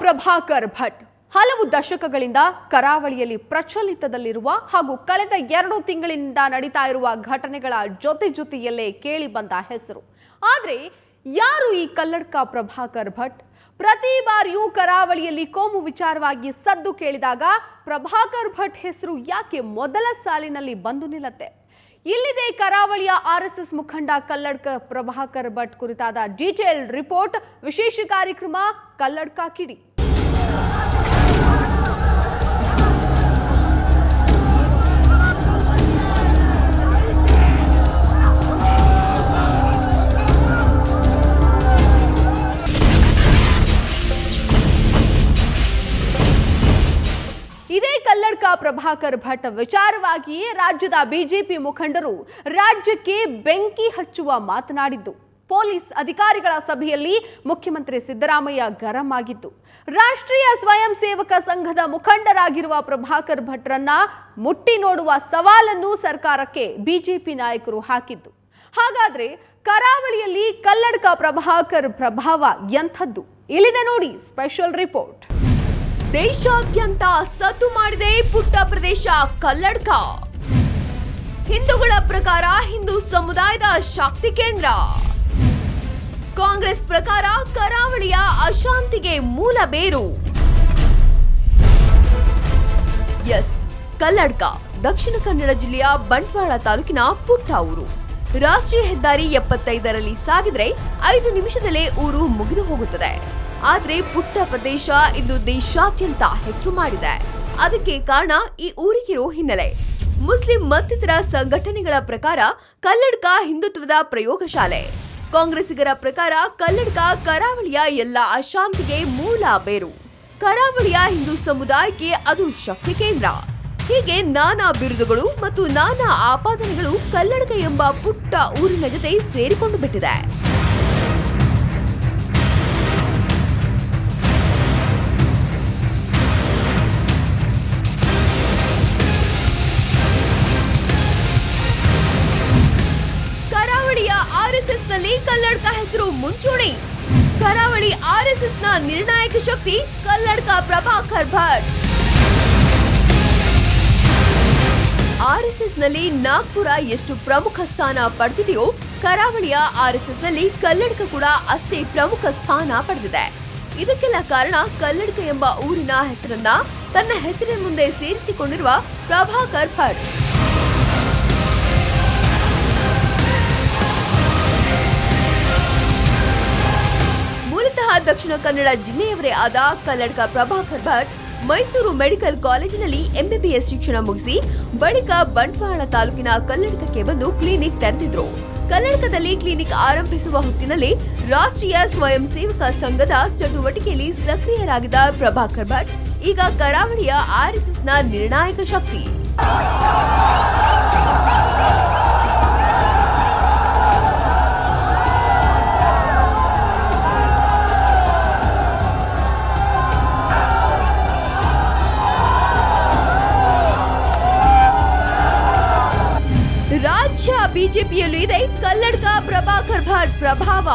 ಪ್ರಭಾಕರ್ ಭಟ್ ಹಲವು ದಶಕಗಳಿಂದ ಕರಾವಳಿಯಲ್ಲಿ ಪ್ರಚಲಿತದಲ್ಲಿರುವ ಹಾಗೂ ಕಳೆದ 2 ತಿಂಗಳಿನಿಂದ ನಡೀತಾ ಇರುವ ಘಟನೆಗಳ ಜೊತೆಯಲ್ಲೇ ಕೇಳಿ ಬಂದ ಹೆಸರು. ಆದರೆ ಯಾರು ಈ ಕಲ್ಲಡ್ಕ ಪ್ರಭಾಕರ್ ಭಟ್? ಪ್ರತಿ ಬಾರಿಯೂ ಕರಾವಳಿಯಲ್ಲಿ ಕೋಮು ವಿಚಾರವಾಗಿ ಸದ್ದು ಕೇಳಿದಾಗ ಪ್ರಭಾಕರ್ ಭಟ್ ಹೆಸರು ಯಾಕೆ ಮೊದಲ ಸಾಲಿನಲ್ಲಿ ಬಂದು ನಿಲ್ಲುತ್ತೆ? ಇಲ್ಲಿದೆ ಕರಾವಳಿಯ RSS ಮುಖಂಡ ಕಲ್ಲಡ್ಕ ಪ್ರಭಾಕರ್ ಭಟ್ ಕುರಿತಾದ ಡೀಟೇಲ್ ರಿಪೋರ್ಟ್, ವಿಶೇಷ ಕಾರ್ಯಕ್ರಮ ಕಲ್ಲಡ್ಕ ಕಿಡಿ. ಇದೇ ಕಲ್ಲಡ್ಕ ಪ್ರಭಾಕರ್ ಭಟ್ ವಿಚಾರವಾಗಿಯೇ ರಾಜ್ಯದ ಬಿಜೆಪಿ ಮುಖಂಡರು ರಾಜ್ಯಕ್ಕೆ ಬೆಂಕಿ ಹಚ್ಚುವ ಮಾತನಾಡಿದ್ದು, ಪೊಲೀಸ್ ಅಧಿಕಾರಿಗಳ ಸಭೆಯಲ್ಲಿ ಮುಖ್ಯಮಂತ್ರಿ ಸಿದ್ದರಾಮಯ್ಯ ಗರಂ ಆಗಿದ್ದು, ರಾಷ್ಟ್ರೀಯ ಸ್ವಯಂ ಸೇವಕ ಸಂಘದ ಮುಖಂಡರಾಗಿರುವ ಪ್ರಭಾಕರ್ ಭಟ್ರನ್ನ ಮುಟ್ಟಿ ನೋಡುವ ಸವಾಲನ್ನು ಸರ್ಕಾರಕ್ಕೆ ಬಿಜೆಪಿ ನಾಯಕರು ಹಾಕಿದ್ದು. ಹಾಗಾದ್ರೆ ಕರಾವಳಿಯಲ್ಲಿ ಕಲ್ಲಡ್ಕ ಪ್ರಭಾಕರ್ ಪ್ರಭಾವ ಎಂಥದ್ದು? ಇಲ್ಲಿದೆ ನೋಡಿ ಸ್ಪೆಷಲ್ ರಿಪೋರ್ಟ್. ದೇಶಾದ್ಯಂತ ಸದ್ದು ಮಾಡಿದೆ ಪುಟ್ಟ ಪ್ರದೇಶ ಕಲ್ಲಡ್ಕ. ಹಿಂದೂಗಳ ಪ್ರಕಾರ ಹಿಂದೂ ಸಮುದಾಯದ ಶಕ್ತಿ ಕೇಂದ್ರ. ಕಾಂಗ್ರೆಸ್ ಪ್ರಕಾರ ಕರಾವಳಿಯ ಅಶಾಂತಿಗೆ ಮೂಲ ಬೇರು. ಎಸ್, ಕಲ್ಲಡ್ಕ ದಕ್ಷಿಣ ಕನ್ನಡ ಜಿಲ್ಲೆಯ ಬಂಟ್ವಾಳ ತಾಲೂಕಿನ ಪುಟ್ಟ ಊರು. ರಾಷ್ಟ್ರೀಯ ಹೆದ್ದಾರಿ 75ರಲ್ಲಿ ಸಾಗಿದ್ರೆ 5 ನಿಮಿಷದಲ್ಲೇ ಊರು ಮುಗಿದು ಹೋಗುತ್ತದೆ. ಆದ್ರೆ ಪುಟ್ಟ ಪ್ರದೇಶ ಇಂದು ದೇಶಾದ್ಯಂತ ಹೆಸರು ಮಾಡಿದೆ. ಅದಕ್ಕೆ ಕಾರಣ ಈ ಊರಿಗಿರೋ ಹಿನ್ನೆಲೆ. ಮುಸ್ಲಿಂ ಮತ್ತಿತರ ಸಂಘಟನೆಗಳ ಪ್ರಕಾರ ಕಲ್ಲಡ್ಕ ಹಿಂದುತ್ವದ ಪ್ರಯೋಗಶಾಲೆ. ಕಾಂಗ್ರೆಸ್ಸಿಗರ ಪ್ರಕಾರ ಕಲ್ಲಡ್ಕ ಕರಾವಳಿಯ ಎಲ್ಲ ಅಶಾಂತಿಗೆ ಮೂಲ ಬೇರು. ಕರಾವಳಿಯ ಹಿಂದೂ ಸಮುದಾಯಕ್ಕೆ ಅದು ಶಕ್ತಿ ಕೇಂದ್ರ. ಹೀಗೆ ನಾನಾ ಬಿರುದುಗಳು ಮತ್ತು ನಾನಾ ಆಪಾದನೆಗಳು ಕಲ್ಲಡ್ಕ ಎಂಬ ಪುಟ್ಟ ಊರಿನ ಜೊತೆ ಸೇರಿಕೊಂಡು ಬಿಟ್ಟಿದೆ. RSS ನಲ್ಲಿ ಕಲ್ಲಡ್ಕ ಹೆಸರು ಮುಂಚೂಣಿ. ಕರಾವಳಿ RSS ನ ನಿರ್ಣಾಯಕ ಶಕ್ತಿ ಕಲ್ಲಡ್ಕ ಪ್ರಭಾಕರ್ ಭಟ್. RSS ನಲ್ಲಿ ನಾಗ್ಪುರ ಎಷ್ಟು ಪ್ರಮುಖ ಸ್ಥಾನ ಪಡೆದಿದೆಯೋ ಕರಾವಳಿಯ RSS ನಲ್ಲಿ ಕಲ್ಲಡ್ಕ ಕೂಡ ಅಷ್ಟೇ ಪ್ರಮುಖ ಸ್ಥಾನ ಪಡೆದಿದೆ. ಇದಕ್ಕೆಲ್ಲ ಕಾರಣ ಕಲ್ಲಡ್ಕ ಎಂಬ ಊರಿನ ಹೆಸರನ್ನ ತನ್ನ ಹೆಸರಿನ ಮುಂದೆ ಸೇರಿಸಿಕೊಂಡಿರುವ ಪ್ರಭಾಕರ್ ಭಟ್. ದಕ್ಷಿಣ ಕನ್ನಡ ಜಿಲ್ಲೆಯವರೇ ಆದ ಕಲ್ಲಡ್ಕ ಪ್ರಭಾಕರ್ ಭಟ್ ಮೈಸೂರು ಮೆಡಿಕಲ್ ಕಾಲೇಜಿನಲ್ಲಿ MBBS ಶಿಕ್ಷಣ ಮುಗಿಸಿ ಬಳಿಕ ಬಂಟ್ವಾಳ ತಾಲೂಕಿನ ಕಲ್ಲಡ್ಕಕ್ಕೆ ಬಂದು ಕ್ಲಿನಿಕ್ ತೆರೆದಿದ್ರು. ಕಲ್ಲಡ್ಕದಲ್ಲಿ ಕ್ಲಿನಿಕ್ ಆರಂಭಿಸುವ ಹೊತ್ತಿನಲ್ಲಿ ರಾಷ್ಟ್ರೀಯ ಸ್ವಯಂ ಸೇವಕ ಸಂಘದ ಚಟುವಟಿಕೆಯಲ್ಲಿ ಸಕ್ರಿಯರಾಗಿದ್ದ ಪ್ರಭಾಕರ್ ಭಟ್ ಈಗ ಕರಾವಳಿಯ RSS ನ ನಿರ್ಣಾಯಕ ಶಕ್ತಿ. ರಾಜ್ಯ ಬಿಜೆಪಿಯಲ್ಲೂ ಇದೆ ಕಲ್ಲಡ್ಕ ಪ್ರಭಾಕರ್ ಭಟ್ ಪ್ರಭಾವ.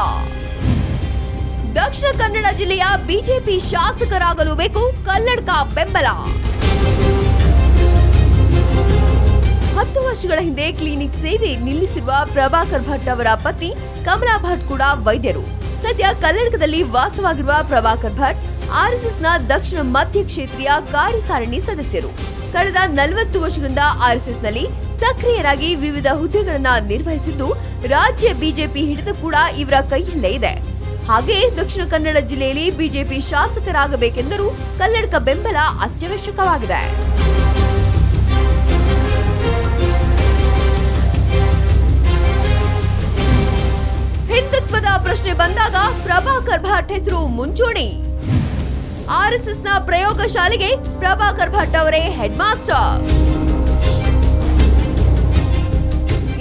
ದಕ್ಷಿಣ ಕನ್ನಡ ಜಿಲ್ಲೆಯ ಬಿಜೆಪಿ ಶಾಸಕರಾಗಲು ಬೇಕು ಕಲ್ಲಡ್ಕ ಬೆಂಬಲ. 10 ವರ್ಷಗಳ ಹಿಂದೆ ಕ್ಲಿನಿಕ್ ಸೇವೆ ನಿಲ್ಲಿಸಿರುವ ಪ್ರಭಾಕರ್ ಭಟ್ ಅವರ ಪತ್ನಿ ಕಮಲಾ ಭಟ್ ಕೂಡ ವೈದ್ಯರು. ಸದ್ಯ ಕಲ್ಲಡ್ಕದಲ್ಲಿ ವಾಸವಾಗಿರುವ ಪ್ರಭಾಕರ್ ಭಟ್ RSS ನ ದಕ್ಷಿಣ ಮಧ್ಯ ಕ್ಷೇತ್ರೀಯ ಕಾರ್ಯಕಾರಿಣಿ ಸದಸ್ಯರು. ಕಳೆದ 40 ವರ್ಷಗಳಿಂದ RSS ನಲ್ಲಿ ಸಕ್ರಿಯರಾಗಿ ವಿವಿಧ ಹುದ್ದೆಗಳನ್ನ ನಿರ್ವಹಿಸಿದ್ದು, ರಾಜ್ಯ ಬಿಜೆಪಿ ಹಿಡಿತ ಕೂಡ ಇವರ ಕೈಯಲ್ಲೇ ಇದೆ. ಹಾಗೆಯೇ ದಕ್ಷಿಣ ಕನ್ನಡ ಜಿಲ್ಲೆಯಲ್ಲಿ ಬಿಜೆಪಿ ಶಾಸಕರಾಗಬೇಕೆಂದರೂ ಕಲ್ಲಡ್ಕ ಬೆಂಬಲ ಅತ್ಯವಶ್ಯಕವಾಗಿದೆ. ಹಿಂದುತ್ವದ ಪ್ರಶ್ನೆ ಬಂದಾಗ ಪ್ರಭಾಕರ್ ಭಟ್ ಹೆಸರು ಮುಂಚೂಣಿ. RSS ನ ಪ್ರಯೋಗಶಾಲೆಗೆ ಪ್ರಭಾಕರ್ ಭಟ್ ಅವರೇ ಹೆಡ್ ಮಾಸ್ಟರ್.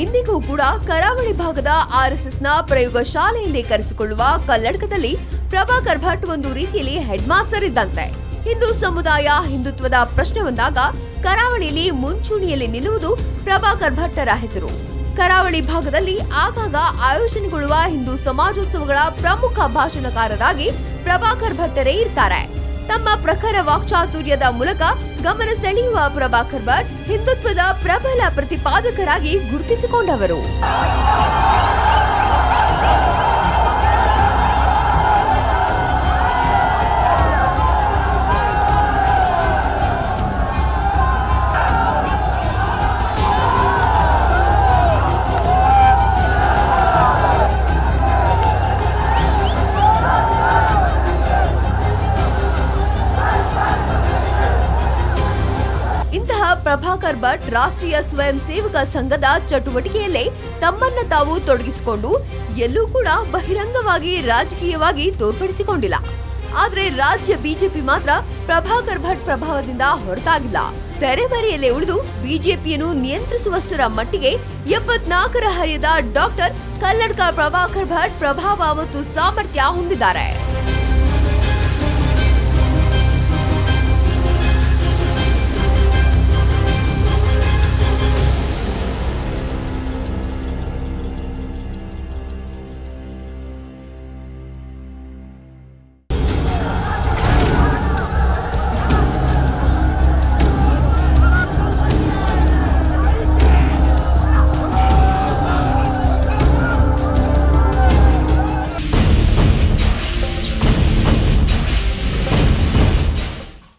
ಇಂದಿಗೂ ಕೂಡ ಕರಾವಳಿ ಭಾಗದ RSS ನ ಪ್ರಯೋಗಶಾಲೆ ಎಂದೇ ಕರೆಸಿಕೊಳ್ಳುವ ಕಲ್ಲಡ್ಕದಲ್ಲಿ ಪ್ರಭಾಕರ್ ಭಟ್ ಒಂದು ರೀತಿಯಲ್ಲಿ ಹೆಡ್ ಮಾಸ್ಟರ್ ಇದ್ದಂತೆ. ಹಿಂದೂ ಸಮುದಾಯ ಹಿಂದುತ್ವದ ಪ್ರಶ್ನೆ ಬಂದಾಗ ಕರಾವಳಿಯಲ್ಲಿ ಮುಂಚೂಣಿಯಲ್ಲಿ ನಿಲ್ಲುವುದು ಪ್ರಭಾಕರ್ ಭಟ್ಟರ ಹೆಸರು. ಕರಾವಳಿ ಭಾಗದಲ್ಲಿ ಆಗಾಗ ಆಯೋಜನೆಗೊಳ್ಳುವ ಹಿಂದೂ ಸಮಾಜೋತ್ಸವಗಳ ಪ್ರಮುಖ ಭಾಷಣಕಾರರಾಗಿ ಪ್ರಭಾಕರ್ ಭಟ್ಟರೇ ಇರ್ತಾರೆ. ತಮ್ಮ ಪ್ರಖರ ವಾಕ್ಚಾತುರ್ಯದ ಮೂಲಕ ಗಮನ ಸೆಳೆಯುವ ಪ್ರಭಾಕರ್ ಭಟ್ ಹಿಂದುತ್ವದ ಪ್ರಬಲ ಪ್ರತಿಪಾದಕರಾಗಿ ಗುರುತಿಸಿಕೊಂಡವರು. ಪ್ರಭಾಕರ್ ಭಟ್ ರಾಷ್ಟ್ರೀಯ ಸ್ವಯಂ ಸೇವಕ ಸಂಘದ ಚಟುವಟಿಕೆಯಲ್ಲೇ ತಮ್ಮನ್ನ ತಾವು ತೊಡಗಿಸಿಕೊಂಡು ಎಲ್ಲೂ ಕೂಡ ಬಹಿರಂಗವಾಗಿ ರಾಜಕೀಯವಾಗಿ ತೋರ್ಪಡಿಸಿಕೊಂಡಿಲ್ಲ. ಆದ್ರೆ ರಾಜ್ಯ ಬಿಜೆಪಿ ಮಾತ್ರ ಪ್ರಭಾಕರ್ ಭಟ್ ಪ್ರಭಾವದಿಂದ ಹೊರತಾಗಿಲ್ಲ. ತೆರೆಮರೆಯಲ್ಲೇ ಉಳಿದು ಬಿಜೆಪಿಯನ್ನು ನಿಯಂತ್ರಿಸುವಷ್ಟರ ಮಟ್ಟಿಗೆ 74ರ ಹರೆಯದ ಡಾಕ್ಟರ್ ಕಲ್ಲಡ್ಕ ಪ್ರಭಾಕರ್ ಭಟ್ ಪ್ರಭಾವ ಮತ್ತು ಸಾಮರ್ಥ್ಯ ಹೊಂದಿದ್ದಾರೆ.